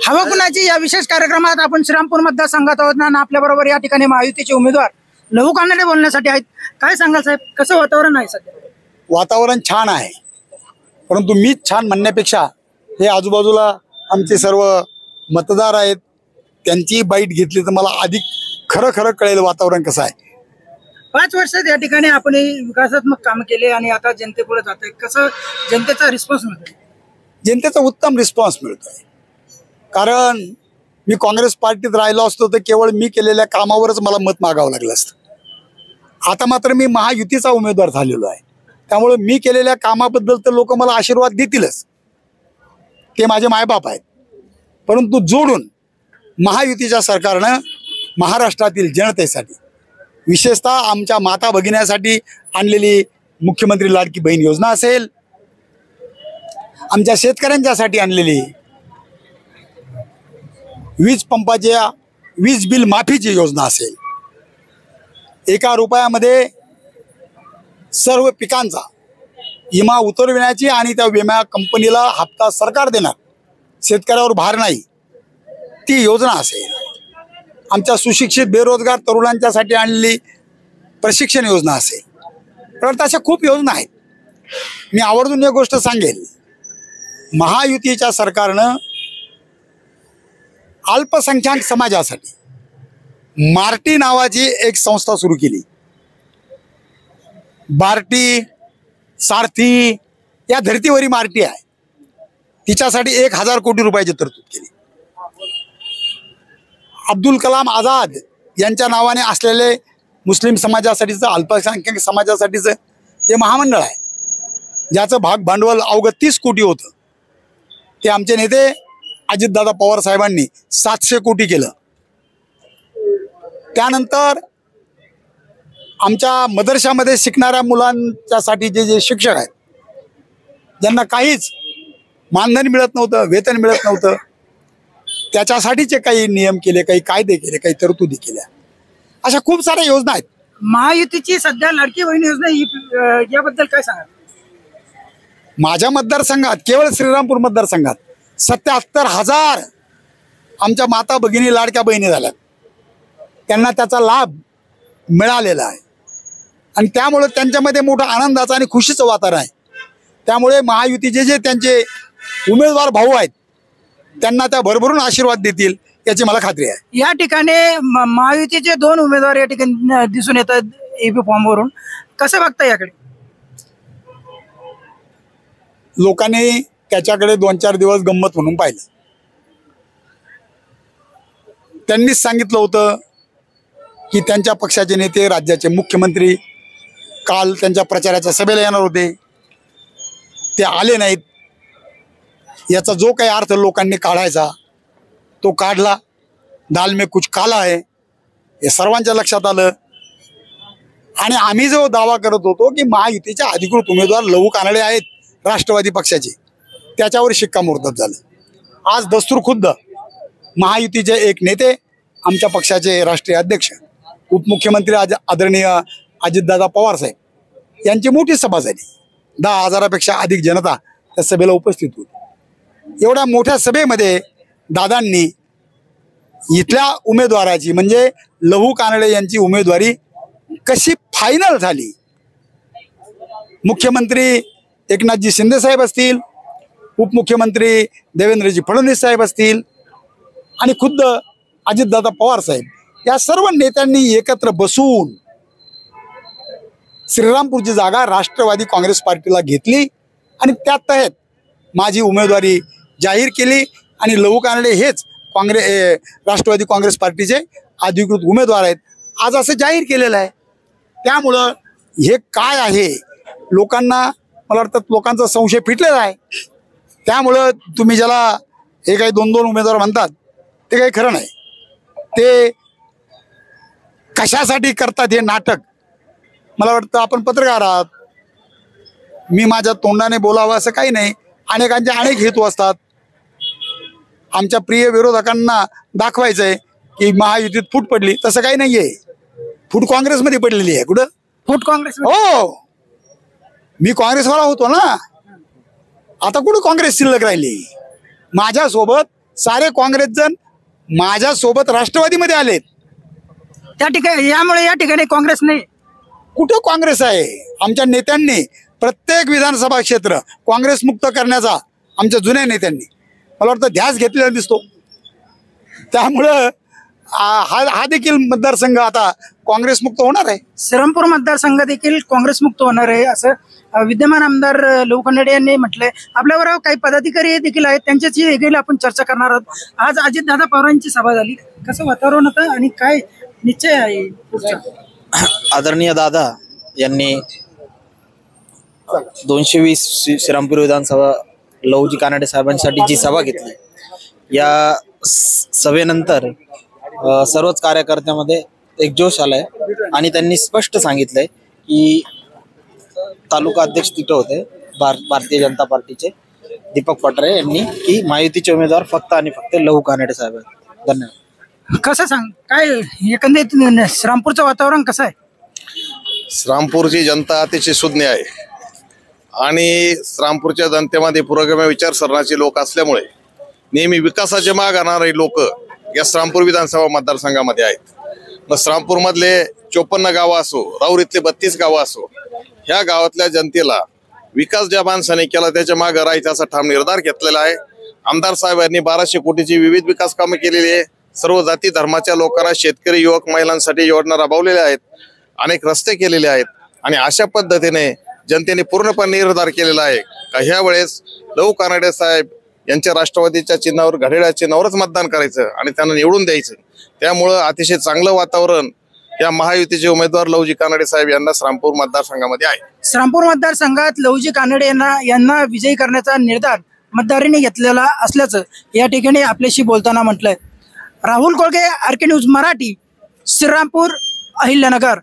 हवा कुणाची या विशेष कार्यक्रमात आपण श्रीरामपूर मतदारसंघात आहोत ना. आपल्या बरोबर या ठिकाणी महायुतीचे उमेदवार लहू कानडे बोलण्यासाठी आहेत. काय सांगाल साहेब, कसं वातावरण आहे सध्या? वातावरण छान आहे, परंतु मीच छान म्हणण्यापेक्षा हे आजूबाजूला आमचे सर्व मतदार आहेत, त्यांची बाईट घेतली तर मला अधिक खरं खरं कळेल वातावरण कसं आहे. 5 वर्षात या ठिकाणी आपण विकासात्मक काम केले आणि आता जनतेपुढे जात आहे. कसं जनतेचा रिस्पॉन्स मिळतोय? जनतेचा उत्तम रिस्पॉन्स मिळतोय. कारण मी काँग्रेस पार्टीत राहिलो असतो तर केवळ मी केलेल्या कामावरच मला मत मागावं लागलं असतं. आता मात्र मी महायुतीचा उमेदवार झालेलो आहे, त्यामुळे मी केलेल्या कामाबद्दल तर लोक मला आशीर्वाद देतीलच, ते माझे मायबाप आहेत. परंतु जोडून महायुतीच्या सरकारनं महाराष्ट्रातील जनतेसाठी, विशेषतः आमच्या माता भगिनीसाठी आणलेली मुख्यमंत्री लाडकी बहीण योजना असेल, आमच्या शेतकऱ्यांच्यासाठी आणलेली वीज पंपाच्या वीज बिल माफीची योजना असेल, 1 रुपयामध्ये सर्व पिकांचा विमा उतरविण्याची आणि त्या विमा कंपनीला हप्ता सरकार देणार, शेतकऱ्यावर भार नाही, ती योजना असेल, आमच्या सुशिक्षित बेरोजगार तरुणांच्यासाठी आणलेली प्रशिक्षण योजना असेल. तर अशा खूप योजना आहेत. मी आवर्जून एक गोष्ट सांगेल, महायुतीच्या सरकारनं अल्पसंख्याक समाजासाठी मार्टी नावाची एक संस्था सुरू केली. बार्टी सारथी या धर्तीवरी मार्टी आहे, तिच्यासाठी 1000 कोटी रुपयाची तरतूद केली. अब्दुल कलाम आझाद यांच्या नावाने असलेले मुस्लिम समाजासाठीचं, अल्पसंख्याक समाजासाठीचं जे महामंडळ आहे, ज्याचं भाग भांडवल अवघं 30 कोटी होतं, ते आमचे नेते अजितदादा पवार साहेबांनी 700 कोटी केलं. त्यानंतर आमच्या मदरशामध्ये शिकणाऱ्या मुलांच्यासाठी जे शिक्षक आहेत, ज्यांना काहीच मानधन मिळत नव्हतं, वेतन मिळत नव्हतं, त्याच्यासाठीचे काही नियम केले, काही कायदे केले, काही तरतुदी केल्या. अशा खूप साऱ्या योजना आहेत. महायुतीची सध्या लाडकी बहीण योजना याबद्दल काय सांगाल? माझ्या मतदारसंघात, केवळ श्रीरामपूर मतदारसंघात 77,000 आमच्या माता भगिनी लाडक्या बहिणी झाल्यात. त्यांना त्याचा लाभ मिळालेला आहे आणि त्यामुळे त्यांच्यामध्ये मोठा आनंदाचा आणि खुशीचं वातावरण आहे. त्यामुळे महायुतीचे जे त्यांचे उमेदवार भाऊ आहेत, त्यांना त्या भरभरून आशीर्वाद देतील याची मला खात्री आहे. या ठिकाणी महायुतीचे 2 उमेदवार या ठिकाणी दिसून येतात एबी फॉर्मवरून. कसं बघता याकडे? लोकांनी त्याच्याकडे 2-4 दिवस गंमत म्हणून पाहिलं. त्यांनीच सांगितलं होतं की त्यांच्या पक्षाचे नेते, राज्याचे मुख्यमंत्री काल त्यांच्या प्रचाराच्या सभेला येणार होते, ते आले नाहीत. याचा जो काही अर्थ लोकांनी काढायचा तो काढला. दाल में कुछ काला आहे हे सर्वांच्या लक्षात आलं. आणि आम्ही जो दावा करत होतो की महायुतीचे अधिकृत उमेदवार लहू कानडे आहेत राष्ट्रवादी पक्षाचे, त्याच्यावर शिक्कामोर्तब झालं. आज दस्तूरखुद्द महायुतीचे एक नेते, आमच्या पक्षाचे राष्ट्रीय अध्यक्ष, उपमुख्यमंत्री आदरणीय अजितदादा पवार साहेब यांची मोठी सभा झाली. 10,000पेक्षा अधिक जनता त्या सभेला उपस्थित होती. एवढ्या मोठ्या सभेमध्ये दादांनी इथल्या उमेदवाराची म्हणजे लहू कानडे यांची उमेदवारी कशी फायनल झाली, मुख्यमंत्री एकनाथजी शिंदे साहेब असतील, उपमुख्यमंत्री देवेंद्रजी फडणवीस साहेब असतील आणि खुद्द अजितदादा पवार साहेब, या सर्व नेत्यांनी एकत्र बसून श्रीरामपूरची जागा राष्ट्रवादी काँग्रेस पार्टीला घेतली आणि त्या तहत माझी उमेदवारी जाहीर केली. आणि लहू कानडे हेच राष्ट्रवादी काँग्रेस पार्टीचे अधिकृत उमेदवार आहेत आज असं जाहीर केलेलं आहे. त्यामुळं हे काय आहे, लोकांना मला वाटतं लोकांचा संशय फिटलेला आहे. त्यामुळं तुम्ही ज्याला हे काही 2-2 उमेदवार म्हणतात ते काही खरं नाही. ते कशासाठी करतात हे नाटक? मला वाटतं आपण पत्रकार आहात, मी माझ्या तोंडाने बोलावं असं काही नाही. अनेकांचे अनेक हेतू असतात. आमच्या प्रिय विरोधकांना दाखवायचं आहे की महायुतीत फूट पडली, तसं काही नाही आहे. फूट काँग्रेसमध्ये पडलेली आहे. कुठं फूट काँग्रेस? हो, मी काँग्रेसवाला होतो ना, आता कुठं काँग्रेस शिल्लक राहिली. माझ्यासोबत सारे काँग्रेसजन माझ्यासोबत राष्ट्रवादीमध्ये आलेत. त्या ठिकाणी यामुळे या ठिकाणी काँग्रेस नाही. कुठं काँग्रेस आहे? आमच्या नेत्यांनी प्रत्येक विधानसभा क्षेत्र काँग्रेस मुक्त करण्याचा आमच्या जुन्या नेत्यांनी मला वाटतं ध्यास घेतलेला दिसतो. त्यामुळं हा देखील मतदारसंघ आता काँग्रेस मुक्त होणार आहे. श्रीरामपूर मतदारसंघ देखील काँग्रेस मुक्त होणार आहे असं विद्यमान आमदार लहू कन्नडे यांनी म्हटलंय. आपल्याबरोबर काही पदाधिकारी देखील आहेत, त्यांच्याशी देखील आपण चर्चा करणार आहोत. आज अजितदादा पवारांची सभा झाली, कसं वातावरण होतं आणि काय निश्चय आहे पुढचा? आदरणीय दादा यांनी 220 श्रीरामपूर विधानसभा लहूजी कानडे साहेबांसाठी जी सभा घेतली, या सभेनंतर सर्वच कार्यकर्त्यामध्ये एक जोश आलाय आणि त्यांनी स्पष्ट सांगितलंय की तालुका अध्यक्ष तिथे होते भारतीय जनता पार्टीचे दीपक पटरे यांनी की महायुतीचे उमेदवार फक्त आणि फक्त लहू कानडे साहेब आहेत. धन्यवाद. कसं सांग, काय एकंदरीत श्रीरामपूरचं वातावरण कसं आहे? श्रीरामपूरची जनता अतिशय सुज्ञ आहे आणि श्रीरामपूरच्या जनतेमध्ये पुरोगामी विचारसरणाचे लोक असल्यामुळे नेहमी विकासाचे माग आणणारे लोक या श्रीरामपूर विधानसभा मतदारसंघामध्ये आहेत. मग श्रीरामपूरमधले 54 गावं असो, राऊरीतले 32 गावं असो, ह्या गावातल्या जनतेला विकास ज्या माणसाने केला त्याच्या मागे राहायचा असा ठाम निर्धार घेतलेला आहे. आमदार साहेबांनी 1200 कोटीची विविध विकास कामं केलेली आहे. सर्व जाती धर्माच्या लोकांना, शेतकरी, युवक, महिलांसाठी योजना राबवलेल्या आहेत. अनेक रस्ते केलेले आहेत आणि अशा पद्धतीने जनतेने पूर्णपणे निर्धार केलेला आहे का ह्या वेळेस लहू कानडे साहेब यांच्या राष्ट्रवादीच्या चिन्हावर, घड्याळ्या चिन्हावरच मतदान करायचं आणि त्यांना निवडून द्यायचं. त्यामुळं अतिशय चांगलं वातावरण या महायुतीचे उमेदवार लहूजी कानडे साहेब यांना श्रीरामपूर मतदारसंघामध्ये आहे. श्रीरामपूर मतदारसंघात लहूजी कानडे यांना विजयी करण्याचा निर्धार मतदारांनी घेतलेला असल्याचं या ठिकाणी आपल्याशी बोलताना म्हटलंय. राहुल कोळगे, आर के न्यूज मराठी, श्रीरामपूर, अहिल्यानगर.